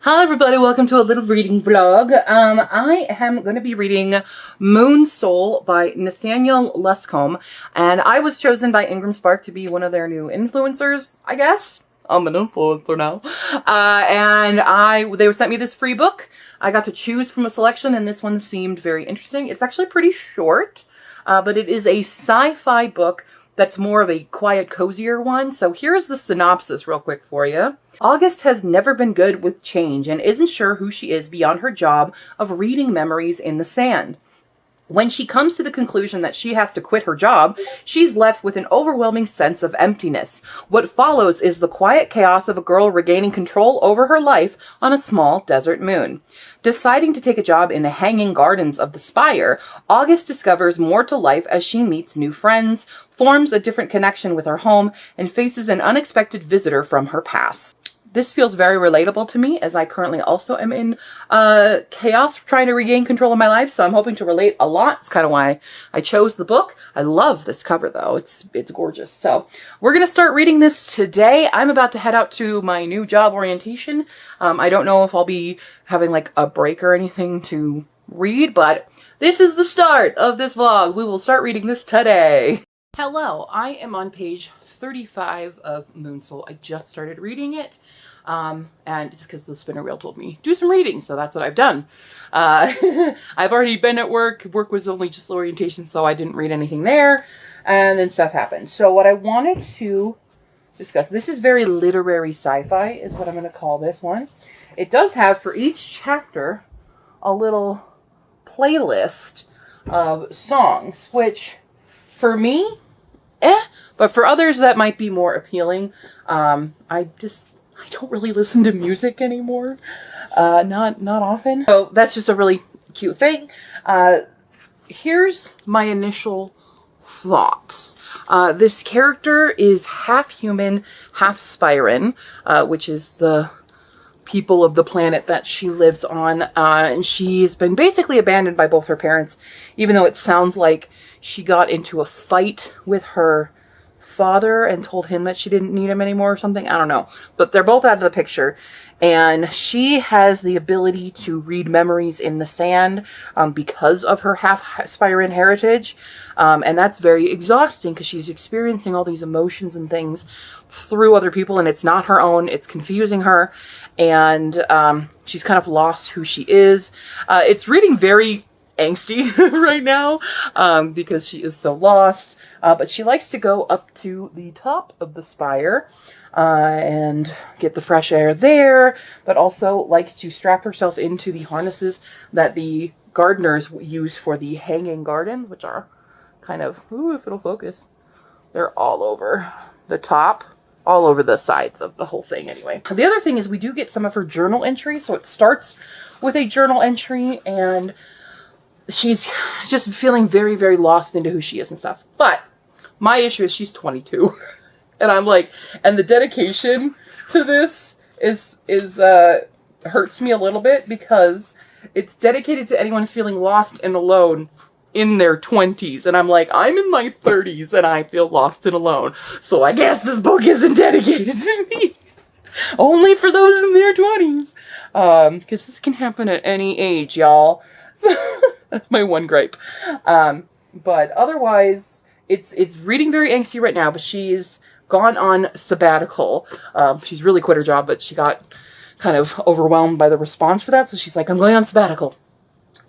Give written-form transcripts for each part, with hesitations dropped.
Hello everybody, welcome to a little reading vlog. I am going to be reading Moon Soul by Nathaniel Luscombe, and I was chosen by Ingram Spark to be one of their new influencers, I guess. I'm an influencer now. They sent me this free book. I got to choose from a selection, and this one seemed very interesting. It's actually pretty short, but it is a sci-fi book that's more of a quiet, cozier one. So here's the synopsis real quick for you. August has never been good with change and isn't sure who she is beyond her job of reading memories in the sand. When she comes to the conclusion that she has to quit her job, she's left with an overwhelming sense of emptiness. What follows is the quiet chaos of a girl regaining control over her life on a small desert moon. Deciding to take a job in the hanging gardens of the Spire, August discovers more to life as she meets new friends, forms a different connection with her home, and faces an unexpected visitor from her past. This feels very relatable to me, as I currently also am in chaos trying to regain control of my life, so I'm hoping to relate a lot. It's kind of why I chose the book. I love this cover, though. It's gorgeous. So we're going to start reading this today. I'm about to head out to my new job orientation. I don't know if I'll be having like a break or anything to read, but this is the start of this vlog. We will start reading this today. Hello, I am on page 35 of Moon Soul. I just started reading it. And it's because the spinner wheel told me, do some reading, so that's what I've done. I've already been at work. Work was only just orientation, so I didn't read anything there. And then stuff happened. So what I wanted to discuss, this is very literary sci-fi, is what I'm going to call this one. It does have, for each chapter, a little playlist of songs, which, for me, but for others that might be more appealing. I don't really listen to music anymore. Not often. So that's just a really cute thing. Here's my initial thoughts. This character is half human, half Spiran, which is the people of the planet that she lives on. And she's been basically abandoned by both her parents, even though it sounds like she got into a fight with her father and told him that she didn't need him anymore or something. I don't know. But they're both out of the picture. And she has the ability to read memories in the sand because of her half-Spiran heritage. And that's very exhausting because she's experiencing all these emotions and things through other people, and it's not her own. It's confusing her. And she's kind of lost who she is. It's reading very angsty right now because she is so lost. But she likes to go up to the top of the spire and get the fresh air there, but also likes to strap herself into the harnesses that the gardeners use for the hanging gardens, which are kind of, ooh, if it'll focus, they're all over the top, all over the sides of the whole thing anyway. The other thing is we do get some of her journal entries. So it starts with a journal entry, and she's just feeling very, very lost into who she is and stuff. But my issue is she's 22. And I'm like, and the dedication to this is hurts me a little bit because it's dedicated to anyone feeling lost and alone in their 20s. And I'm like, I'm in my 30s and I feel lost and alone. So I guess this book isn't dedicated to me. Only for those in their 20s. Because this can happen at any age, y'all. So that's my one gripe. But otherwise, it's reading very angsty right now, but she's gone on sabbatical. She's really quit her job, but she got kind of overwhelmed by the response for that. So she's like, I'm going on sabbatical.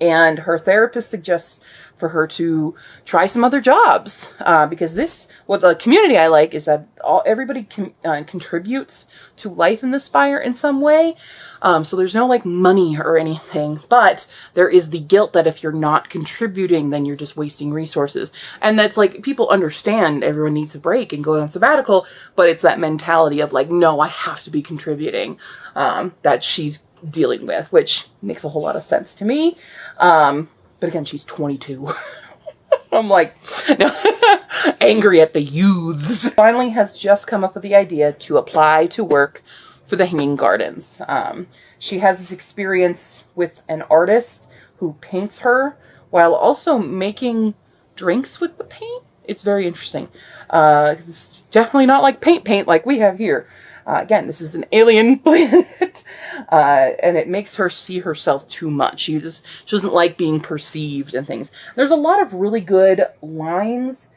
And her therapist suggests for her to try some other jobs. Because what the community I like is that everybody contributes to life in the Spire in some way. So there's no like money or anything, but there is the guilt that if you're not contributing, then you're just wasting resources. And that's like, people understand everyone needs a break and go on sabbatical, but it's that mentality of like, no, I have to be contributing, that she's dealing with, which makes a whole lot of sense to me. But again, she's 22. I'm like, angry at the youths. Finally has just come up with the idea to apply to work for the Hanging Gardens. She has this experience with an artist who paints her while also making drinks with the paint. It's very interesting. 'Cause it's definitely not like paint like we have here. Again, this is an alien planet, and it makes her see herself too much. She doesn't like being perceived and things. There's a lot of really good lines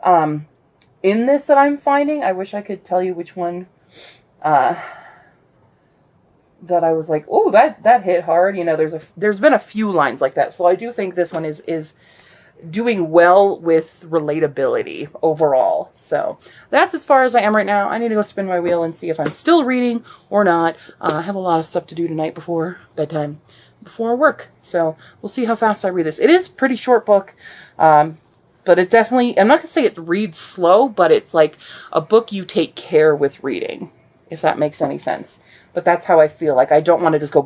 in this that I'm finding. I wish I could tell you which one that I was like, oh, that hit hard. You know, there's been a few lines like that. So I do think this one is doing well with relatability overall. So that's as far as I am right now. I need to go spin my wheel and see if I'm still reading or not. I have a lot of stuff to do tonight before bedtime, before work. So we'll see how fast I read this. It is a pretty short book, but it definitely, I'm not going to say it reads slow, but it's like a book you take care with reading, if that makes any sense. But that's how I feel. Like, I don't want to just go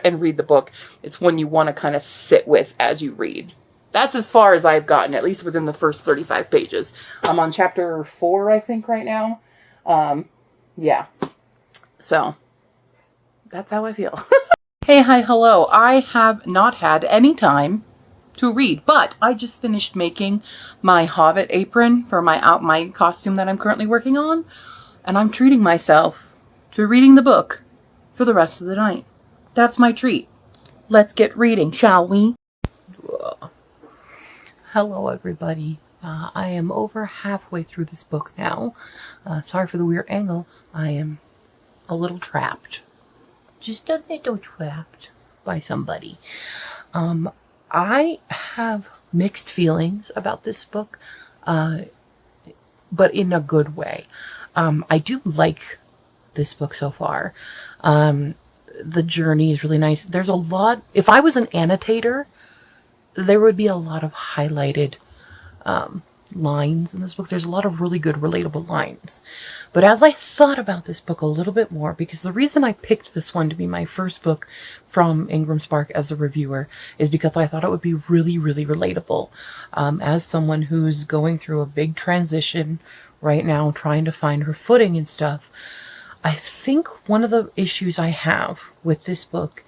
and read the book. It's one you want to kind of sit with as you read. That's as far as I've gotten, at least within the first 35 pages. I'm on chapter 4, I think, right now. Yeah. So, that's how I feel. Hey, hi, hello. I have not had any time to read, but I just finished making my Hobbit apron for my costume that I'm currently working on, and I'm treating myself to reading the book for the rest of the night. That's my treat. Let's get reading, shall we? Hello, everybody. I am over halfway through this book now. Sorry for the weird angle. I am a little trapped. Just a little trapped by somebody. I have mixed feelings about this book, but in a good way. I do like this book so far. The journey is really nice. There's a lot. If I was an annotator, there would be a lot of highlighted lines in this book. There's a lot of really good relatable lines. But as I thought about this book a little bit more, because the reason I picked this one to be my first book from Ingram Spark as a reviewer is because I thought it would be really, really relatable. As someone who's going through a big transition right now, trying to find her footing and stuff, I think one of the issues I have with this book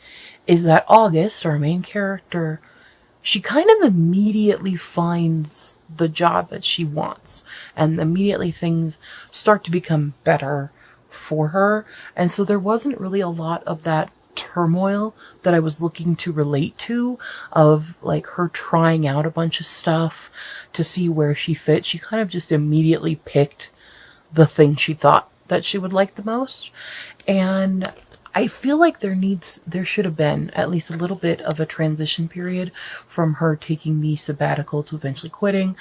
is that August, our main character, she kind of immediately finds the job that she wants, and immediately things start to become better for her. And so there wasn't really a lot of that turmoil that I was looking to relate to, of like her trying out a bunch of stuff to see where she fit. She kind of just immediately picked the thing she thought that she would like the most. And I feel like there should have been at least a little bit of a transition period from her taking the sabbatical to eventually quitting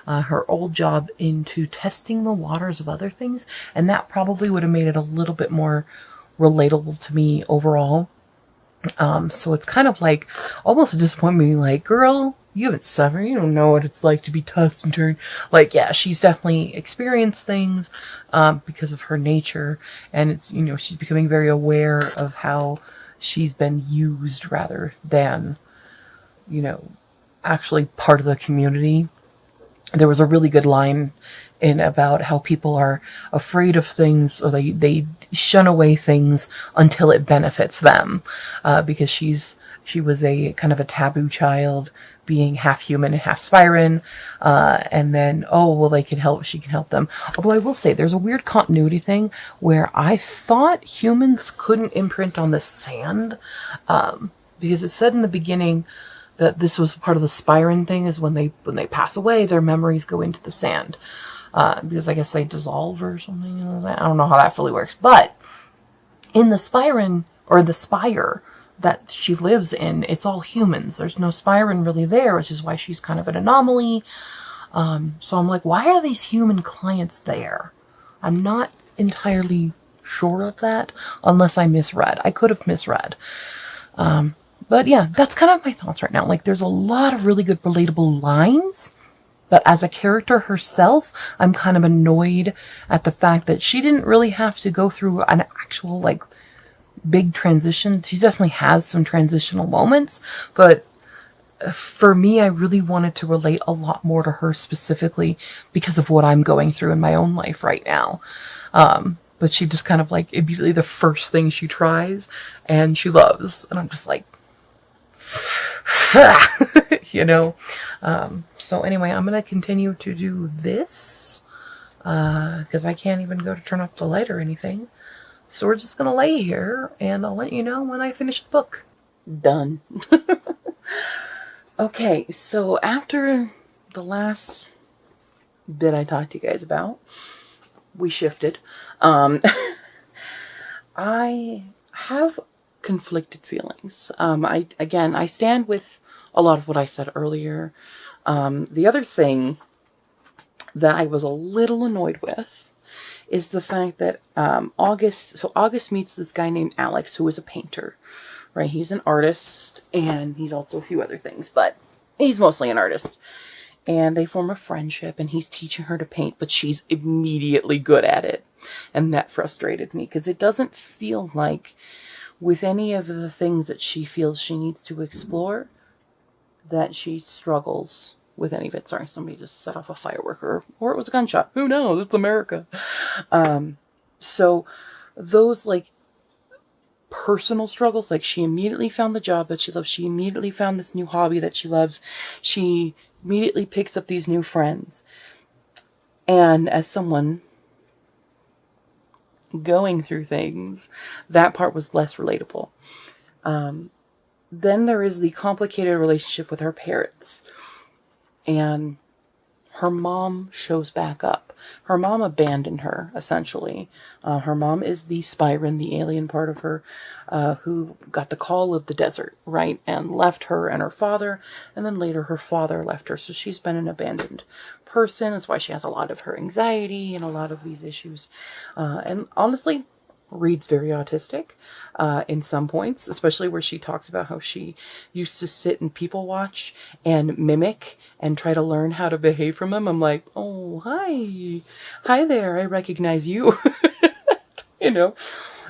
her old job into testing the waters of other things. And that probably would have made it a little bit more relatable to me overall. So it's kind of like almost a disappointment, like, girl, you haven't suffered. You don't know what it's like to be tossed and turned. Like, yeah, she's definitely experienced things because of her nature. And it's, you know, she's becoming very aware of how she's been used rather than, you know, actually part of the community. There was a really good line in about how people are afraid of things, or they shun away things until it benefits them, because she was a kind of a taboo child, being half human and half Spyran, and then, oh, well, she can help them. Although I will say there's a weird continuity thing where I thought humans couldn't imprint on the sand, because it said in the beginning that this was part of the Spyran thing, is when they pass away, their memories go into the sand. Because I guess they dissolve or something. I don't know how that fully works. But in the Spyran, or the Spire that she lives in, it's all humans. There's no Spyran really there, which is why she's kind of an anomaly. So I'm like, why are these human clients there? I'm not entirely sure of that, unless I misread. I could have misread. But yeah, that's kind of my thoughts right now. Like, there's a lot of really good relatable lines. But as a character herself, I'm kind of annoyed at the fact that she didn't really have to go through an actual, like, big transition. She definitely has some transitional moments, but for me, I really wanted to relate a lot more to her specifically because of what I'm going through in my own life right now. But she just kind of, like, immediately the first thing she tries and she loves. And I'm just like, you know. So anyway, I'm going to continue to do this, because I can't even go to turn off the light or anything. So we're just gonna lay here and I'll let you know when I finish the book. Done. Okay, so after the last bit I talked to you guys about, we shifted. I have conflicted feelings. I stand with a lot of what I said earlier. The other thing that I was a little annoyed with is the fact that August meets this guy named Alex, who is a painter, right? He's an artist, and he's also a few other things, but he's mostly an artist. And they form a friendship, and he's teaching her to paint, but she's immediately good at it. And that frustrated me, because it doesn't feel like, with any of the things that she feels she needs to explore, that she struggles with any of it. Sorry, somebody just set off a firework, or it was a gunshot. Who knows? It's America. So those, like, personal struggles, like she immediately found the job that she loves. She immediately found this new hobby that she loves. She immediately picks up these new friends. And as someone going through things, that part was less relatable. Then there is the complicated relationship with her parents. And her mom shows back up. Her mom abandoned her, essentially. Her mom is the Spyran, the alien part of her, who got the call of the desert, right? And left her and her father, and then later her father left her. So she's been an abandoned person. That's why she has a lot of her anxiety and a lot of these issues. And honestly, Reed's very autistic in some points, especially where she talks about how she used to sit and people watch and mimic and try to learn how to behave from him. I'm like, oh, hi there, I recognize you.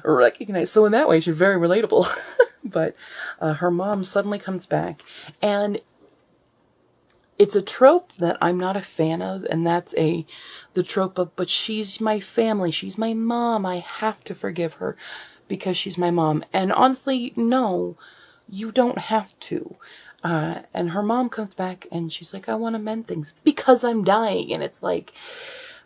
Recognize. So in that way, she's very relatable. But her mom suddenly comes back, and it's a trope that I'm not a fan of, and that's the trope of, but she's my family, she's my mom, I have to forgive her because she's my mom. And honestly, no, you don't have to. And her mom comes back and she's like, I want to mend things because I'm dying. And it's like,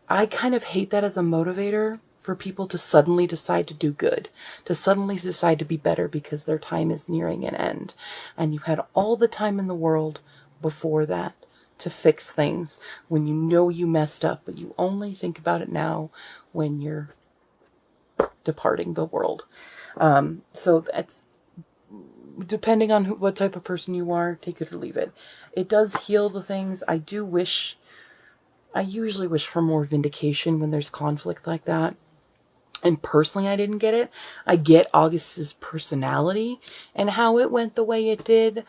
I kind of hate that as a motivator for people to suddenly decide to do good, to suddenly decide to be better because their time is nearing an end. And you had all the time in the world before that to fix things when you know you messed up, but you only think about it now when you're departing the world. So that's, depending on what type of person you are, take it or leave it. It does heal the things. I usually wish for more vindication when there's conflict like that. And personally, I didn't get it. I get August's personality and how it went the way it did.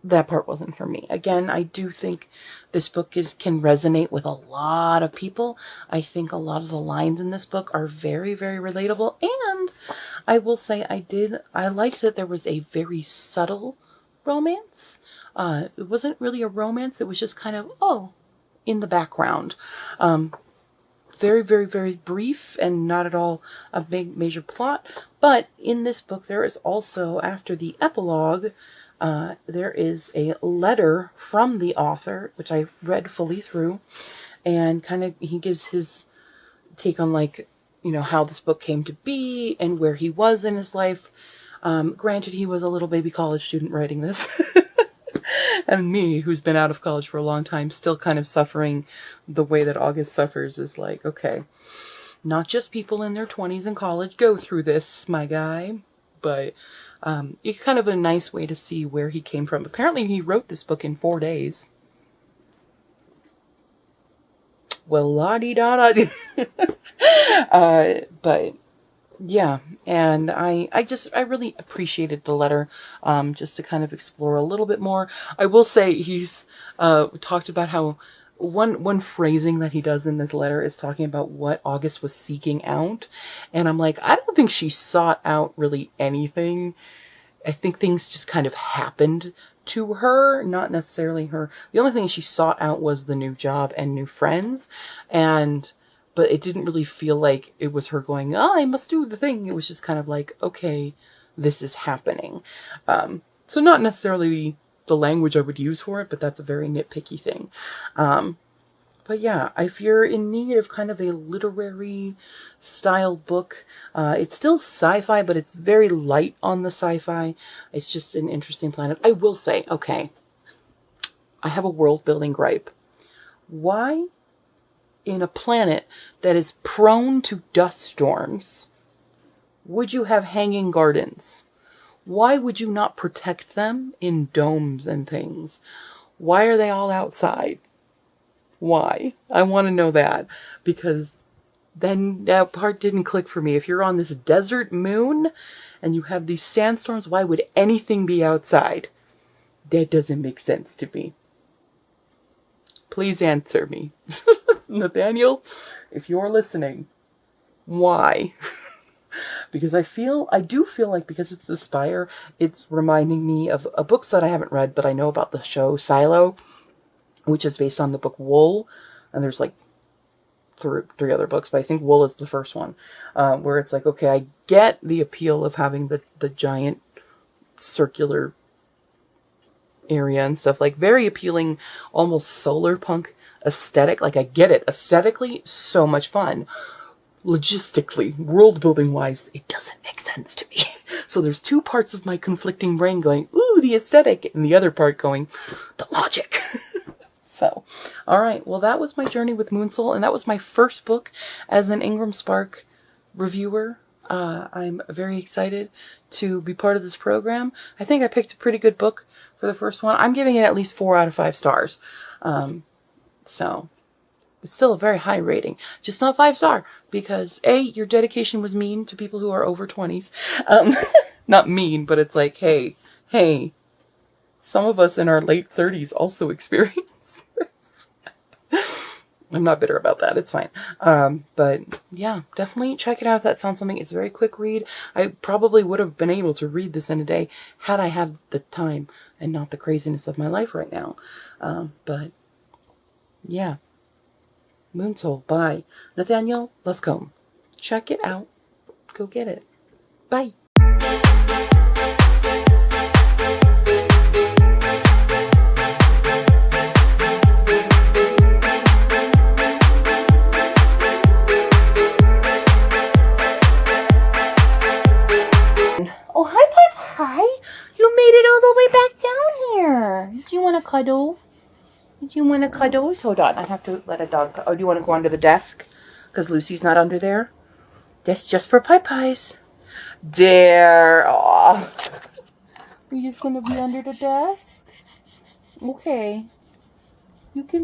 That part wasn't for me. Again, I do think this book can resonate with a lot of people. I think a lot of the lines in this book are very, very relatable. And I will say I liked that there was a very subtle romance. It wasn't really a romance. It was just kind of, in the background. Very, very, very brief and not at all a big major plot. But in this book, there is also, after the epilogue, there is a letter from the author, which I read fully through, and kind of he gives his take on, like, how this book came to be and where he was in his life. Granted, he was a little baby college student writing this. And me, who's been out of college for a long time, still kind of suffering the way that August suffers, is like, okay, not just people in their 20s in college go through this, my guy, but it's kind of a nice way to see where he came from. Apparently, he wrote this book in 4 days. Well, la-di-da-da. But yeah, and I really appreciated the letter, just to kind of explore a little bit more. I will say he's talked about how one phrasing that he does in this letter is talking about what August was seeking out, and I'm like, I don't think she sought out really anything. I think things just kind of happened to her, not necessarily her. The only thing she sought out was the new job and new friends, but it didn't really feel like it was her going, I must do the thing. It was just kind of like, okay, this is happening. So not necessarily the language I would use for it, but that's a very nitpicky thing. But yeah, if you're in need of kind of a literary style book, it's still sci-fi, but it's very light on the sci-fi. It's just an interesting planet. I will say, okay, I have a world building gripe. Why, in a planet that is prone to dust storms, would you have hanging gardens? Why would you not protect them in domes and things? Why are they all outside? Why? I want to know that, because then that part didn't click for me. If you're on this desert moon and you have these sandstorms, why would anything be outside? That doesn't make sense to me. Please answer me. Nathaniel, if you're listening, why? Because I do feel like because it's the Spire, it's reminding me of books that I haven't read, but I know about the show Silo, which is based on the book Wool, and there's like three other books, but I think Wool is the first one, where it's like, okay, I get the appeal of having the giant circular area and stuff, like very appealing, almost solar punk aesthetic. Like I get it, aesthetically, so much fun. Logistically, world building wise, it doesn't make sense to me. So there's two parts of my conflicting brain going, ooh, the aesthetic, and the other part going, the logic. So, all right. Well, that was my journey with Moonsoul, and that was my first book as an Ingram Spark reviewer. I'm very excited to be part of this program. I think I picked a pretty good book for the first one. I'm giving it at least 4 out of 5 stars. So it's still a very high rating, just not 5-star, because A, your dedication was mean to people who are over 20s. Not mean, but it's like, hey, some of us in our late 30s also experience this. I'm not bitter about that. It's fine. But yeah, definitely check it out if that sounds something. It's a very quick read. I probably would have been able to read this in a day had I had the time and not the craziness of my life right now. But yeah. Moonsoul by Nathaniel Luscombe. Check it out. Go get it. Bye. Oh, hi, Pipe. Hi. You made it all the way back down here. Do you want to cuddle? Do you want to cuddle? Hold on. I have to let a dog. Oh, do you want to go under the desk? Because Lucy's not under there. That's just for Pies. There. Aw. Are you just going to be under the desk? Okay. You can